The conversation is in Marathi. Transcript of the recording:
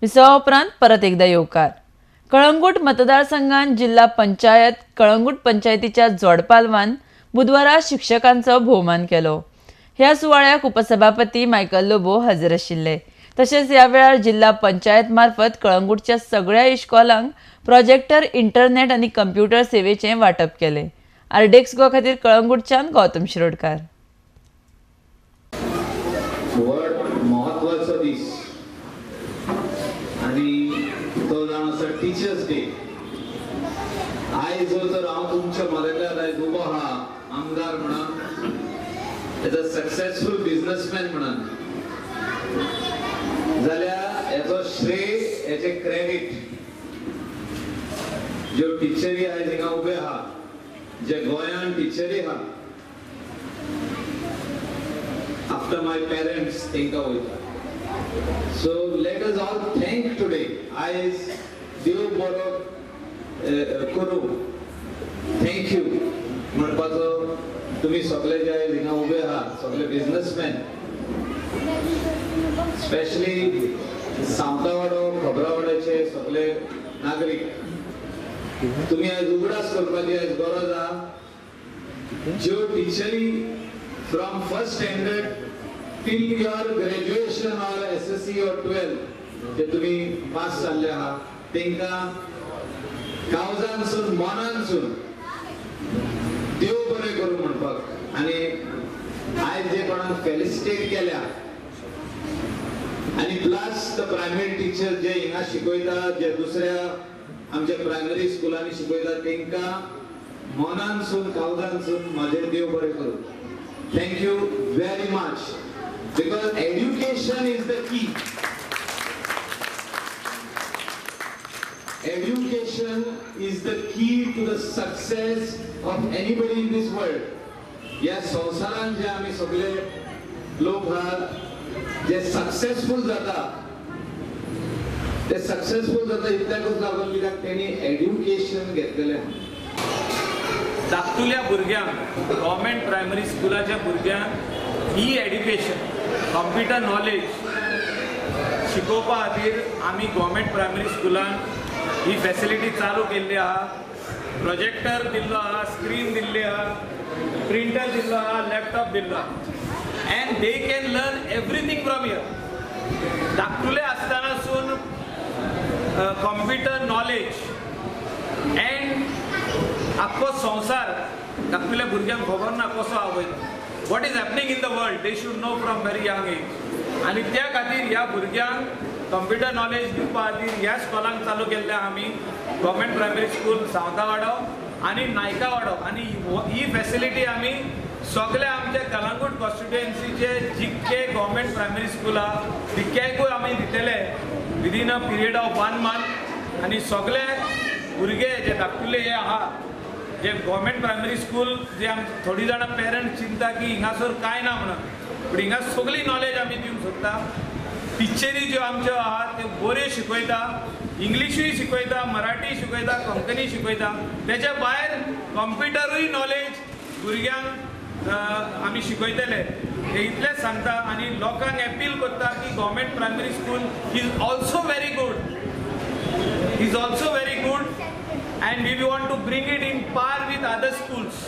विसावा उपरांत परत एकदा येवकार. कळंगूट मतदारसंघात जिल्हा पंचायत कळंगूट पंचायतीच्या जोडपालवान बुधवारा शिक्षकांचो भोवमान केलो. ह्या सुवाळ्याक उपसभापती मायकल लोबो हजर आशिल्ले. तशेंच ह्या वेळार जिल्हा पंचायत मार्फत कळंगूटच्या सगळ्या इश्कॉलांक प्रोजेक्टर, इंटरनेट आनी कंप्युटर सेवेचें वांटप केलें. आरडेक्स गो खातीर कळंगूटच्यान गौतम शिरोडकार. महत्वाचो दीस आणि तो जावन आसा टिचर्स डे. आयज जर हांव तुमच्या मदल्यान आयज उबो आहा आमदार म्हणून, एज अ सक्सेसफुल बिझनेसमॅन म्हणून, जाल्यार हेचो श्रेय, हेचे क्रेडिट ज्यो टिचरी आयज हिंगा उबे आहा, जे गोंयान टिचरी आहा, after my parents तेंका वयता. So let us all thank today. Ayes देव बरो करू, thank you म्हणपाचो तुम्ही सगळे जे आयज हिंगा उबे आहात, सगळे बिझनेसमॅन, स्पेशली सावंतवाडो, खबरावाड्याचे सगळे नागरिक, तुम्ही आयज उगडास करपाची आयज गरज आहा. ज्यो टिचरी from first standard till your graduation or SSC or 12 जे तुम्ही पास जाल्ले आहात, तेंका कावजानसून मनानसून देव बरें करूं म्हणपाक, आनी आयज जे कोणाक फेलिसिटेट केल्या, आनी प्लस द प्रायमरी टीचर जे हिंगा शिकयता, जे दुसऱ्या आमच्या प्रायमरी स्कुलांनी शिकयता, तेंका मनानसून कावजानसून म्हाजे देव बरें करूं. Thank you very much, because education is the key. Education is the key to the success of anybody in this world. या संसारान जे आम्ही सगळे लोक आहात, जे सक्सेसफुल जाता, ते सक्सेसफुल जाता इतल्याकूच लागून कित्याक तेणी एड्युकेशन घेतलेलें. धाकटुल्या भुरग्यांक, गव्हर्मेंट प्रायमरी स्कुलाच्या भुरग्यांक ही एड्युकेशन, कंप्युटर नॉलेज शिकोवपा खातीर आमी गव्हर्मेंट प्रायमरी स्कुलान ही फॅसिलिटी चालू केल्ली आहा. प्रोजेक्टर दिल्लो आहा, स्क्रीन दिल्ली आहा, प्रिंटर दिल्लो आहा, लॅपटॉप दिल्लो आहा, and they can learn everything from here. धाकटुले आसतनासून कंप्युटर नॉलेज एंड आख्खो संसार धाकटुल्या भुरग्यांक खबर ना कसो आवयता. What is happening in the world they should know from very young age. आनी त्या खातीर ह्या भुरग्यांक कंप्युटर नॉलेज दिवपा खातीर ह्या स्कॉलांक चालू केल्ले आमी गव्हर्मेंट प्रायमरी स्कूल सावंतवाडो आनी नायकावाडो. आनी ही फॅसिलिटी आमी सगळ्या आमच्या कलंगूट कॉन्स्टिट्युएन्सीचे जितके गव्हर्मेंट प्रायमरी स्कूल आहा तितक्यांकूय आमी दितले within a period of 1 month. आनी सगळे भुरगे जे धाकटुले हे आहा, जे गव्हर्मेंट प्रायमरी स्कूल, जे थोडी जाणां पेरंट्स चिंता की हिंगासर काय ना म्हणून, पूण हिंगा सगळी नॉलेज आमी दिवंक सोदता. टिचरी ज्यो आमच्यो आहात त्यो बऱ्यो शिकयता, इंग्लिशूय शिकयता, मराठी शिकयता, कोंकणी शिकयता. तेच्या भायर कंप्युटरूय नॉलेज भुरग्यांक आमी शिकयतले हे इतलेंच सांगता. आनी लोकांक अपील करता की government primary school is also very good, is also very good, and we want to bring it in par with other schools.